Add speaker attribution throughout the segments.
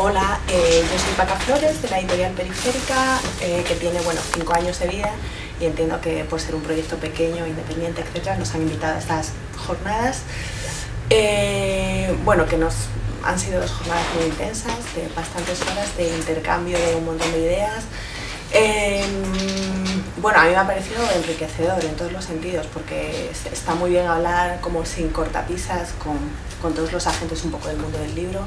Speaker 1: Hola, yo soy Paca Flores de la editorial Periférica, que tiene 5 años de vida, y entiendo que por ser un proyecto pequeño, independiente, etc., nos han invitado a estas jornadas. Que nos han sido 2 jornadas muy intensas, de bastantes horas de intercambio de un montón de ideas. A mí me ha parecido enriquecedor en todos los sentidos, porque está muy bien hablar como sin cortapisas con todos los agentes un poco del mundo del libro,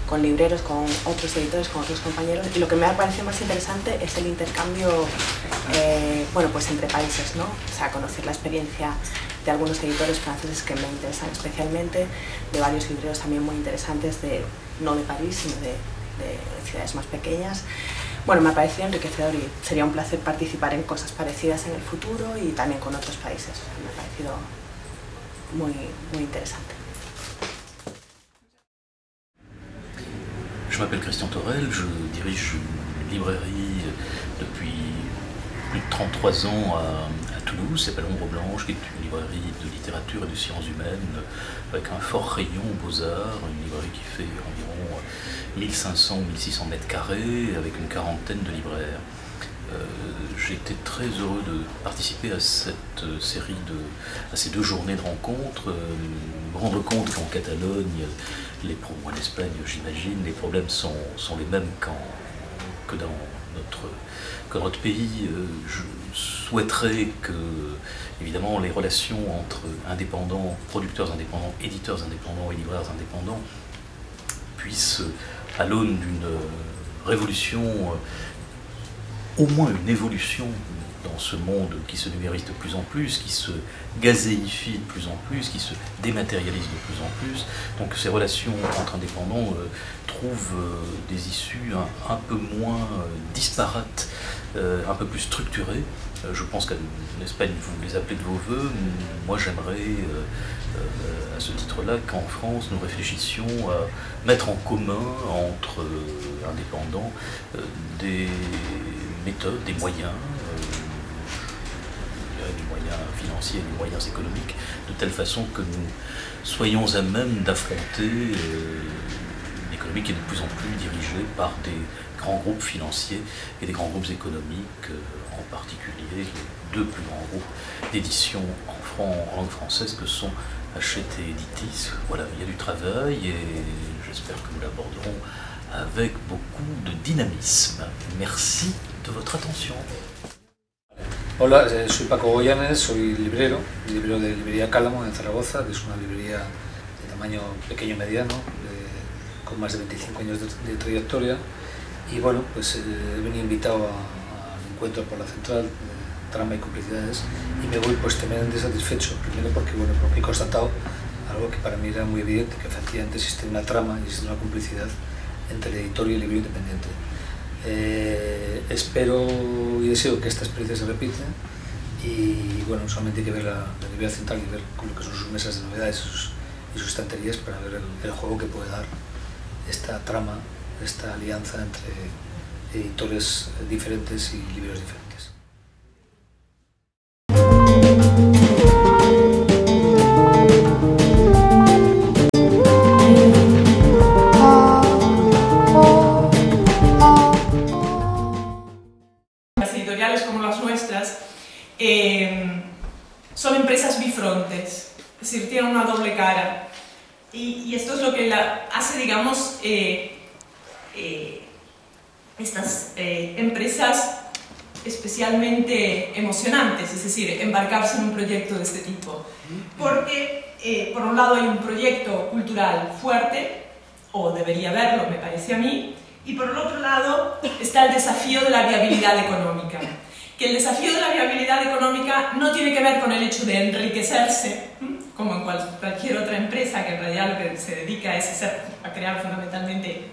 Speaker 1: con libreros, con otros editores, con otros compañeros, y lo que me ha parecido más interesante es el intercambio entre países, ¿no? O sea, conocer la experiencia de algunos editores franceses que me interesan especialmente, de varios libreros también muy interesantes, no de París, sino de ciudades más pequeñas. Me ha parecido enriquecedor y sería un placer participar en cosas parecidas en el futuro y también con otros países. Me ha parecido muy, muy interesante.
Speaker 2: Je m'appelle Christian Torel, je dirige une librairie depuis plus de 33 ans à Toulouse, c'est s'appelle Ombre Blanche, qui est une librairie de littérature et de sciences humaines avec un fort rayon Beaux-Arts, une librairie qui fait environ 1500 ou 1600 mètres carrés avec une quarantaine de libraires. J'ai été très heureux de participer à cette série à ces 2 journées de rencontres, me rendre compte qu'en Catalogne, en Espagne j'imagine, les problèmes sont les mêmes que dans notre pays. Je souhaiterais que, évidemment, les relations entre indépendants, producteurs indépendants, éditeurs indépendants et libraires indépendants puissent, à l'aune d'une révolution, au moins une évolution dans ce monde qui se numérise de plus en plus, qui se gazéifie de plus en plus, qui se dématérialise de plus en plus. Donc ces relations entre indépendants trouvent des issues un peu moins disparates, un peu plus structurées. Je pense qu'en Espagne, vous les appelez de vos voeux. Moi, j'aimerais, à ce titre-là, qu'en France, nous réfléchissions à mettre en commun entre indépendants des méthodes, des moyens financiers et des moyens économiques, de telle façon que nous soyons à même d'affronter une économie qui est de plus en plus dirigée par des grands groupes financiers et des grands groupes économiques, en particulier les 2 plus grands groupes d'édition en langue française que sont Hachette et Editis. Voilà, il y a du travail et j'espère que nous l'aborderons avec beaucoup de dynamisme. Merci de votre attention.
Speaker 3: Hola, soy Paco Goyanes, soy librero de Librería Cálamo en Zaragoza, que es una librería de tamaño pequeño-mediano, con más de 25 años de trayectoria. Y he venido invitado al encuentro por la Central, Trama y Complicidades, y me voy tremendamente satisfecho, primero porque he constatado algo que para mí era muy evidente, que efectivamente existe una trama y existe una complicidad entre el editor y el libro independiente. Espero y deseo que esta experiencia se repita y solamente hay que ver la librería central y ver lo que son sus mesas de novedades y sus estanterías para ver el juego que puede dar esta trama, esta alianza entre editores diferentes y libros diferentes.
Speaker 4: Como las nuestras, son empresas bifrontes. Es decir, tiene una doble cara. Y esto es lo que hace, digamos, estas empresas especialmente emocionantes, es decir, embarcarse en un proyecto de este tipo. Porque, por un lado, hay un proyecto cultural fuerte, o debería haberlo, me parece a mí, y por el otro lado está el desafío de la viabilidad económica. Que el desafío de la viabilidad económica no tiene que ver con el hecho de enriquecerse, como en cualquier otra empresa que en realidad lo que se dedica es a crear fundamentalmente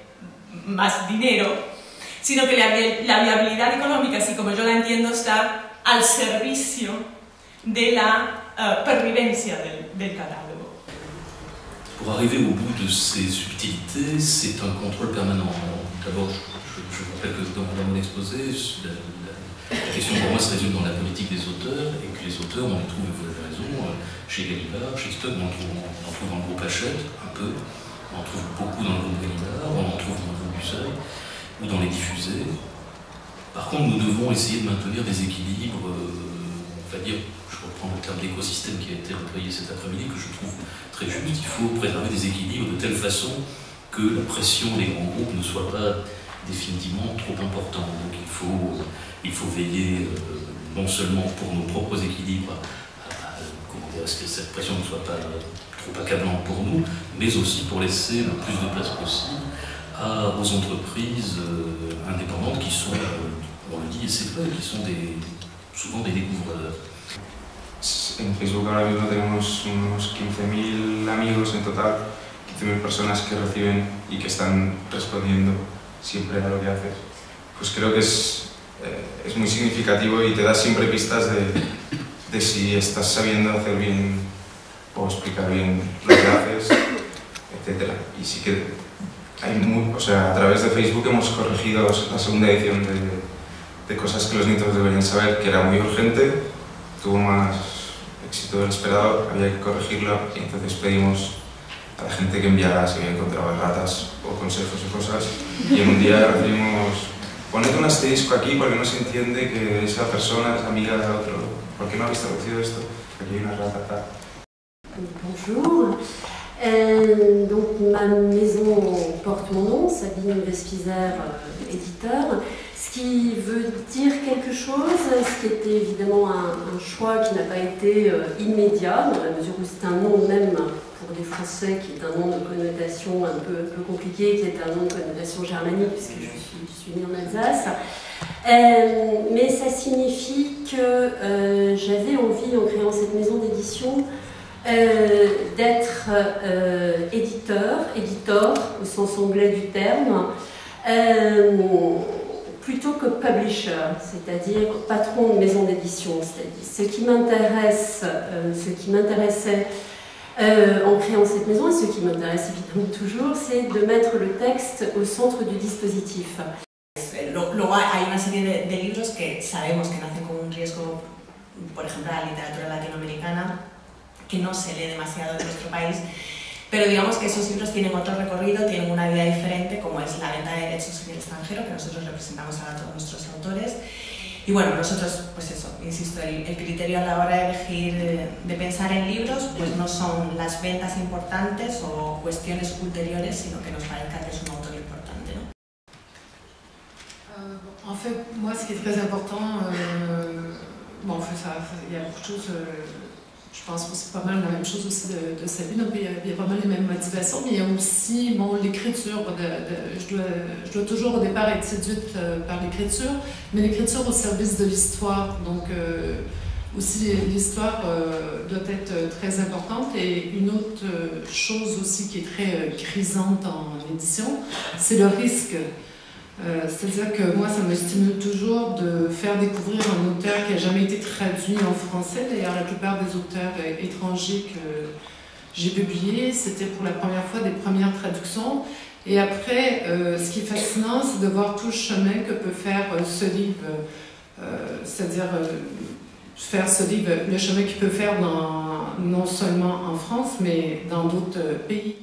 Speaker 4: más dinero, sino que la viabilidad económica, así como yo la entiendo, está al servicio de la pervivencia del catálogo.
Speaker 2: Pour arriver au bout de ces subtilités, c'est un contrôle permanent. D'abord, je rappelle que dans mon exposé, la question pour moi se résume dans la politique des auteurs, et que les auteurs, on les trouve, vous avez raison, chez Gallimard, chez Stock, on en trouve dans le groupe Hachette, un peu, on en trouve beaucoup dans le groupe Gallimard, on en trouve dans le groupe Busseuil, ou dans les diffusés. Par contre, nous devons essayer de maintenir des équilibres, on va dire, je reprends le terme d'écosystème qui a été employé cet après-midi, que je trouve très juste. Il faut préserver des équilibres de telle façon que la pression des grands groupes ne soit pas définitivement trop importante. Donc il faut veiller non seulement pour nos propres équilibres à ce que cette pression ne soit pas trop accablante pour nous, mais aussi pour laisser le plus de place possible aux entreprises indépendantes qui sont, on le dit et c'est vrai, qui sont souvent des découvreurs.
Speaker 5: En Facebook ahora mismo tenemos unos 15.000 amigos en total, 15.000 personas que reciben y que están respondiendo siempre a lo que haces. Pues creo que es muy significativo y te da siempre pistas de si estás sabiendo hacer bien o explicar bien lo que haces, etc. Y sí que hay o sea, a través de Facebook hemos corregido la segunda edición de cosas que los nietos deberían saber, que era muy urgente, tuvo más éxito del esperado, había que corregirlo y entonces pedimos a la gente que enviara si había encontrado ratas o consejos o cosas y en un día recibimos ponete un asterisco aquí porque no se entiende que esa persona es amiga de otro, ¿por qué no habéis traducido esto? Aquí hay una rata tal.
Speaker 6: Bonjour, donc ma maison porte mon nom, Sabine Vespizer, éditeur. Ce qui veut dire quelque chose, ce qui était évidemment un choix qui n'a pas été immédiat, dans la mesure où c'est un nom même pour des Français qui est un nom de connotation un peu compliqué, qui est un nom de connotation germanique, puisque je suis née en Alsace. Mais ça signifie que j'avais envie, en créant cette maison d'édition, d'être éditeur, au sens anglais du terme, plutôt que publisher, c'est-à-dire patron de maison d'édition. Ce qui m'intéressait en créant cette maison, et ce qui m'intéresse évidemment toujours, c'est de mettre le texte au centre du dispositif.
Speaker 1: Luego hay una serie de libros que sabemos que nacen con un riesgo, por ejemplo, la literatura latinoamericana, que no se lee demasiado en nuestro país, pero digamos que esos libros tienen otro recorrido, tienen una vida diferente, como es la venta de derechos en el extranjero, que nosotros representamos a todos nuestros autores. Y bueno, nosotros, pues eso, insisto, el criterio a la hora de elegir, de pensar en libros, pues no son las ventas importantes o cuestiones ulteriores, sino que nos parezca que es un autor importante, ¿no?
Speaker 7: En fait, moi, ce qui est très important, bon, en fait, il y a beaucoup de choses. Je pense que c'est pas mal la même chose aussi de sa vie, donc il y a pas mal les mêmes motivations, mais il y a aussi bon, l'écriture. Je dois toujours au départ être séduite par l'écriture, mais l'écriture au service de l'histoire. Donc aussi l'histoire doit être très importante. Et une autre chose aussi qui est très grisante en édition, c'est le risque. C'est-à-dire que moi, ça me stimule toujours de faire découvrir un auteur qui n'a jamais été traduit en français. D'ailleurs, la plupart des auteurs étrangers que j'ai publiés, c'était pour la première fois des premières traductions. Et après, ce qui est fascinant, c'est de voir tout le chemin que peut faire ce livre. C'est-à-dire faire ce livre, le chemin qu'il peut faire non seulement en France, mais dans d'autres pays.